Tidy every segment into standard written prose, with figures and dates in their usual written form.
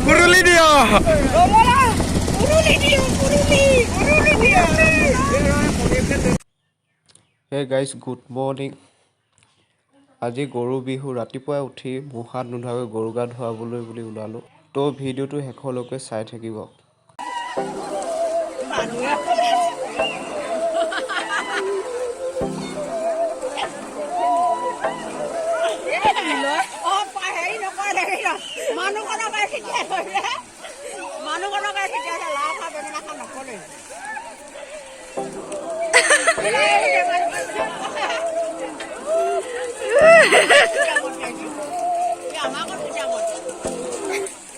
Kuruli dia. Hey guys, good morning. আজি গৰু বিহু ৰাতিপুৱাই উঠি মুখ হাত নোধোৱাকৈ গৰু গা ধুৱাবলৈ বুলি ওলালো তো ভিডিঅ'টো শেষলৈকে চাই থাকিব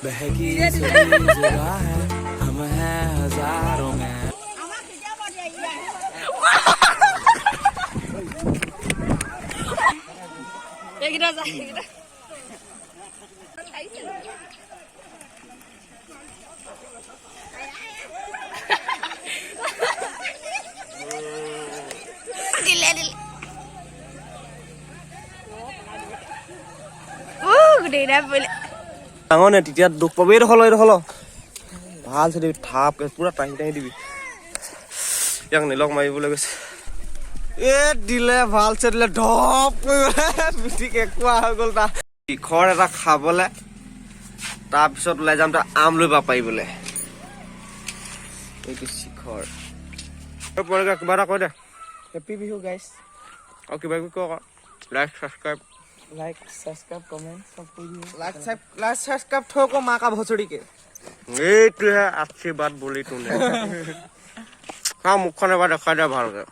बहकी जुआ है हम हैं हजारों में ডাঙনে তেতিয়া দুখ পাবেই দেখল ভাল আছে দিবি থাপ পুৰা টাহি টাহি দিবি ইয়াক নিলক মাৰিবলৈ গৈছে এ দিলে ভাল আছে দিলে ঢপ মিঠি কেকুৱা হৈ গ'ল তাৰ শিখৰ এটা খাবলৈ তাৰপিছত ওলাই যাম তাৰ আম লৈ পাৰিবলৈ এইটো শিখৰ কিবা এটা কৈ দে হেপী বিহু গাইজ আৰু কিবা কিবি ক like subscribe like subscribe comment सब कुछ लाइक सब्सक्राइब ठोको माँ का भोसड़ी के এইটোহে আশীৰ্বাদ বুলি তোনে মুখখন এবাৰ দেখাই দিয়া ভালকে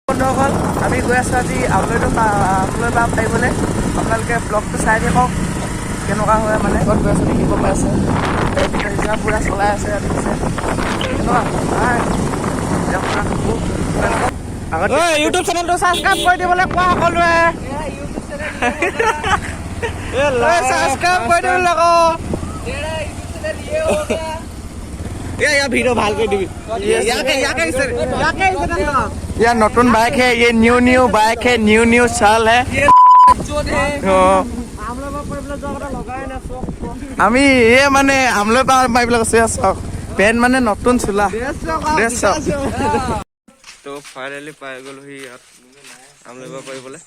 বন্ধুসকল আমি গৈ আছোঁ আজি আমলৈ পাম পাৰিবলৈ আপোনালোকে ব্লগটো চাই থাকক কেনেকুৱা হয় মানে ক'ত গৈ আছোঁ দেখিব পাইছে পূৰা চলাই আছে ইউটিউব চেনেলটো ছাবস্ক্ৰাইব কৰি দিবলৈ কোৱা সকলোৱে ছাবস্ক্ৰাইব কৰি দিবলৈ ভিডিঅ' ভাল কৰি দিবি ये नतुन बाइक है ये न्यू बाइक है न्यू साल है আমি ये माने আমলৈ মাৰিবলৈ কৈছে চাওক পেণ্ট মানে নতুন চোলা ড্ৰেছ চাওক তো ফাইনেলি পাই গ'লো সি ইয়াত আম ল'ব পাৰিবলৈ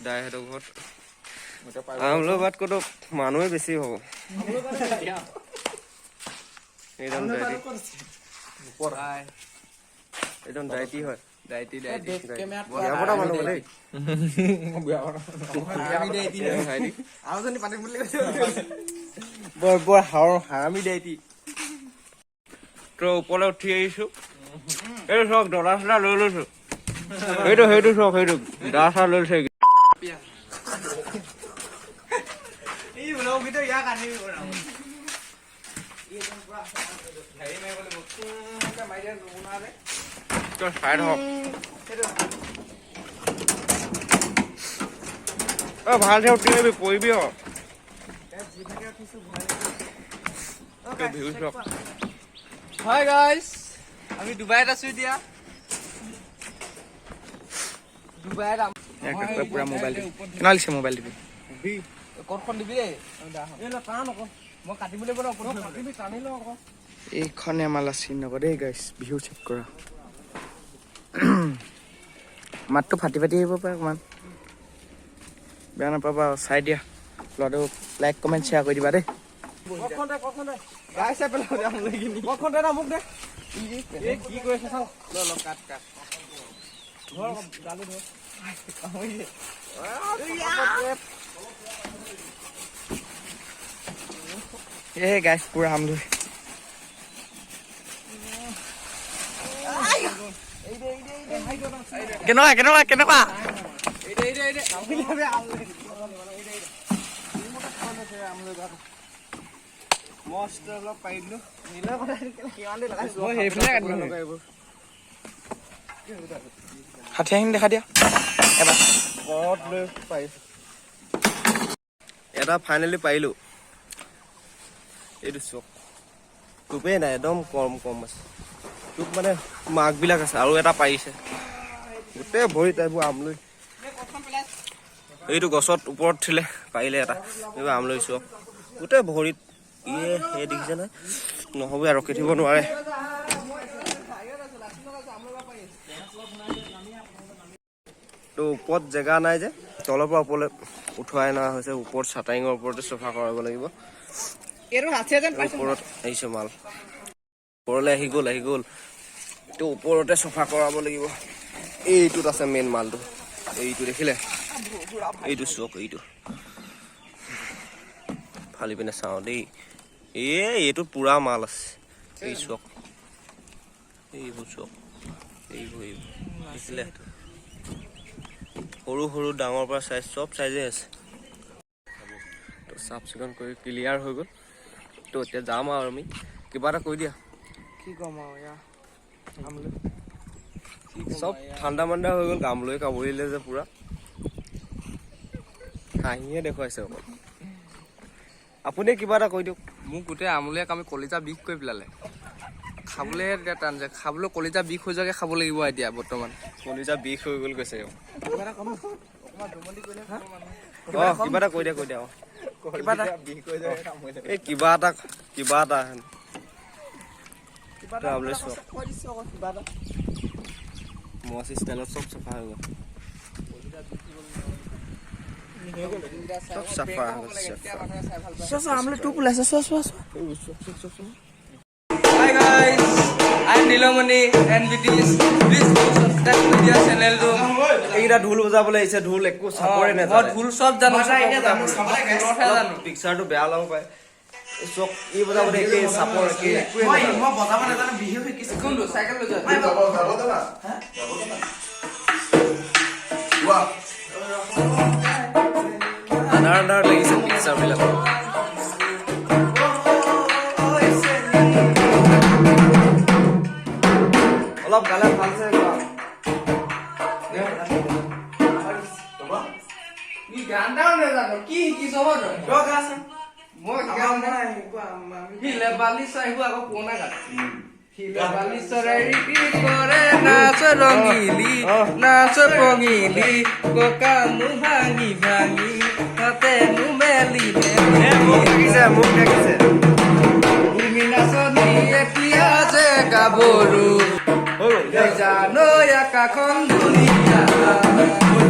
দাইহঁতৰ ঘৰত আম ল'বাত ক'তো মানুহে বেছি হ'ব একদম ডাইটি হয় বৰ হাৰামি ডাইটি তো ওপৰলৈ উঠি আহিছো এইটো চাওক ডলা চলা লৈ লৈছো সেইটো চাওক সেইটো দা চা লৈ লৈছে চাই থাকক ভালকে উঠি আহিবি পৰিবি ভিউ চাওক হাই গাইস আমি দুবাইত আছো এতিয়া দুবাইত পুৰা মোবাইল কেনে লাগিছে মোবাইল টিপি ক'তখন দিবি মই কাটিবলৈ টানি লওঁ আকৌ এইখনে আমাৰ শ্ৰীনগৰ দেই গাইছ বিহু চেক কৰা মাতটো ফাটি আহিব পাৰে অকণমান বেয়া নাপাবা চাই দিয়া ল'ৰাটো লাইক কমেণ্ট শ্বেয়াৰ কৰি দিবা দেই কি কৰি আছে চাওঁ কাট এই গাইছ পুৰা আমলৈ কেনেকুৱা মস্ত অলপ পাৰিলো ষাঠিয়াখিনি দেখা দিয়া এবাৰ ঘৰত লৈ পাৰিছো এটা ফাইনেলি পাৰিলো এইটো চক টোপেই নাই একদম কম আছে টোপ মানে মাকবিলাক আছে আৰু এটা পাৰিছে গোটেই ভৰিত এইবোৰ আমলৈ এইটো গছত ওপৰত উঠিলে পাৰিলে এটা এইবাৰ আমলৈ চোৱা গোটেই ভৰিত এই দেখিছে নহয় নহ'ব আৰু ৰখি থাকিব নোৱাৰে তো ওপৰত জেগা নাই যে তলৰ পৰা ওপৰলৈ উঠোৱাই অনা হৈছে ওপৰত চাটাইঙৰ ওপৰতে চফা কৰাব লাগিব ওপৰত আহিছে মাল ওপৰলৈ আহি গ'ল তো ওপৰতে চফা কৰাব লাগিব এইটোত আছে মেইন মালটো এইটো দেখিলে এইটো চক এইটো ফালি পিনে চাওঁ দেই এইটোত পুৰা মাল আছে এই চক এইবোৰ চক এইবোৰ দেখিলে সৰু সৰু ডাঙৰ পৰা চাইজ চব চাইজে আছে তো চাফ চিকুণ কৰি ক্লিয়াৰ হৈ গ'ল তো এতিয়া যাম আৰু আমি কিবা এটা কৈ দিয়া কি ক'ম আৰু ইয়াৰ চব ঠাণ্ডা মাণ্ডা হৈ গ'ল গামলৈ কামুৰিলে যে পুৰা হাঁহিয়ে দেখুৱাইছে অকল আপুনি কিবা এটা কৈ দিয়ক মোক গোটেই আমুলীয়াক আমি কলিজা বিষ কৰি পেলালে খাবলৈ এতিয়া টান যে খাবলৈ কলিজা বিষ হৈ যোৱাকৈ খাব লাগিব এতিয়া বৰ্তমান কলিজা বিষ হৈ গ'ল কৈছে কিবা এটা কৈ দিয়া এই কিবা এটা মচ ষ্টাইলত চব চাফা হৈ গ'ল চব চাফা হৈ গ'ল Hi guys, I am Nilomani and BTS. Please subscribe to their channel to. এইটা ঢোল বজাবলৈ আহিছে ঢোল একো চাপৰে নাই মই ঢোল সব জানো পিকচাৰটো বেয়া লগ পায় চক এই বজাবলৈ একে চাপৰ একে একোৱে নাই মই বজাব নাজানো বিহু শিকিছো কোনটো সাইকেল লৈ যা আন্ধাৰ লাগিছে পিকচাৰ বিলাক অলপ গালে ভালছে গানটাও নাজানো কি শিকিছ মই গান নাই হিলে বালি চাইহু আকৌ কোনা গান হিলে বালি চৰাই ৰিকি কৰে নাচ ৰঙিলি নাচ পঙিলি ককামু ভাঙি তাতে নু মেলি মোক দেখিছে তুমি নাচনি এতিয়া যে গাবৰু জানো আকাখন ধুনীয়া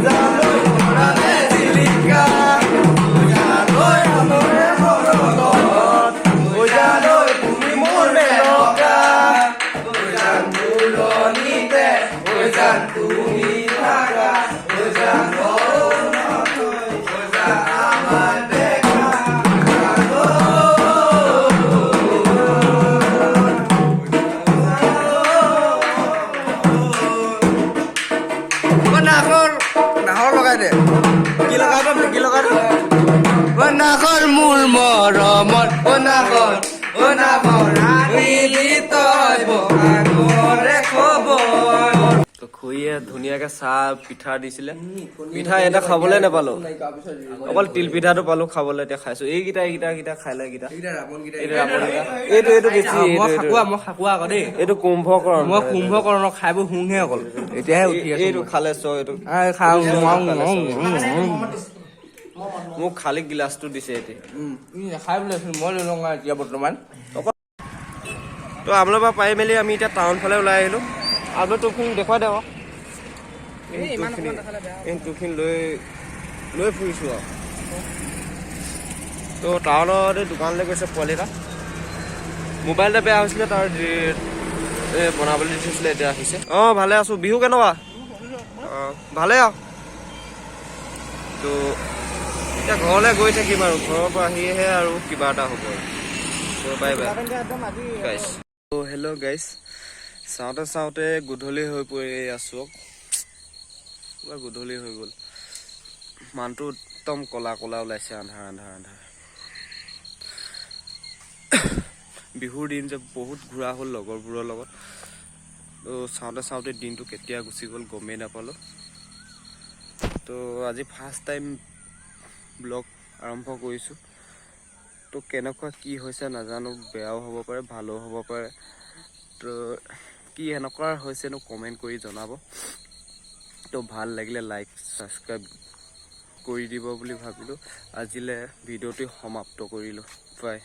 জানো মৰালে জিলিকা জানো আমৰে মৰলত জানো তুমি মোৰ মেলকা জানো ৰনিতে জান তুমি থাকা জানো আমাৰ দেখা নাহৰ লগাই দে কি লগাই নাহৰ মোৰ মৰমত নাহৰ আহিলি তই বহাগৰে খবৰ তো খুৰীয়ে ধুনীয়াকে চাহ পিঠা দিছিলে পিঠা এটা খাবলৈ নাপালো অকল তিল পিঠাটো পালো খাবলৈ এতিয়া খাইছো এইকেইটা খাইলে এইটো বেছি মই খাকুৱা আকৌ দেই এইটো কুম্ভকৰণ মই কুম্ভকৰ্ণ খাই বৈ শুংহে অকল এতিয়াহে উঠি আছো এইটো খালে এইটো খাওঁ মোক খালি গিলাচটো দিছে এতিয়া খাই বোলে মই লৈ লওঁ এতিয়া বৰ্তমান তো আপোনালোকৰ পৰা পাই মেলি আমি এতিয়া টাউন ফালে ওলাই আহিলো আপোনাৰ তোৰখিনি দেখুৱাই দে তোৰখিনি লৈ ফুৰিছো আৰু তো টাউনত দোকানলৈ গৈছে পোৱালি এটা মোবাইল এটা বেয়া হৈছিলে তাৰ বনাবলৈ দি থৈছিলে এতিয়া আহিছে ভালে আছো বিহু কেনেকুৱা ভালে আৰু তো এতিয়া ঘৰলৈ গৈ থাকিম আৰু ঘৰৰ পৰা আহিহে আৰু কিবা এটা হ'ব বাই বাই গাইছ হেল্ল' গাইছ চাওঁতে গধূলি হৈ পৰি আছো গধূলি হৈ গ'ল মানুহটো একদম ক'লা ওলাইছে আন্ধাৰ বিহুৰ দিন যে বহুত ঘূৰা হ'ল লগৰবোৰৰ লগত তো চাওঁতে দিনটো কেতিয়া গুচি গ'ল গমেই নাপালোঁ তো আজি ফাৰ্ষ্ট টাইম ব্লগ আৰম্ভ কৰিছোঁ তো কেনেকুৱা কি হৈছে নাজানো বেয়াও হ'ব পাৰে ভালো হ'ব পাৰে তো কি এনেকুৱা হৈছেনো কমেণ্ট কৰি জনাব তো ভাল লাগিলে লাইক ছাবস্ক্ৰাইব কৰি দিব বুলি ভাবিলোঁ আজিলৈ ভিডিঅ'টো সমাপ্ত কৰিলোঁ বাই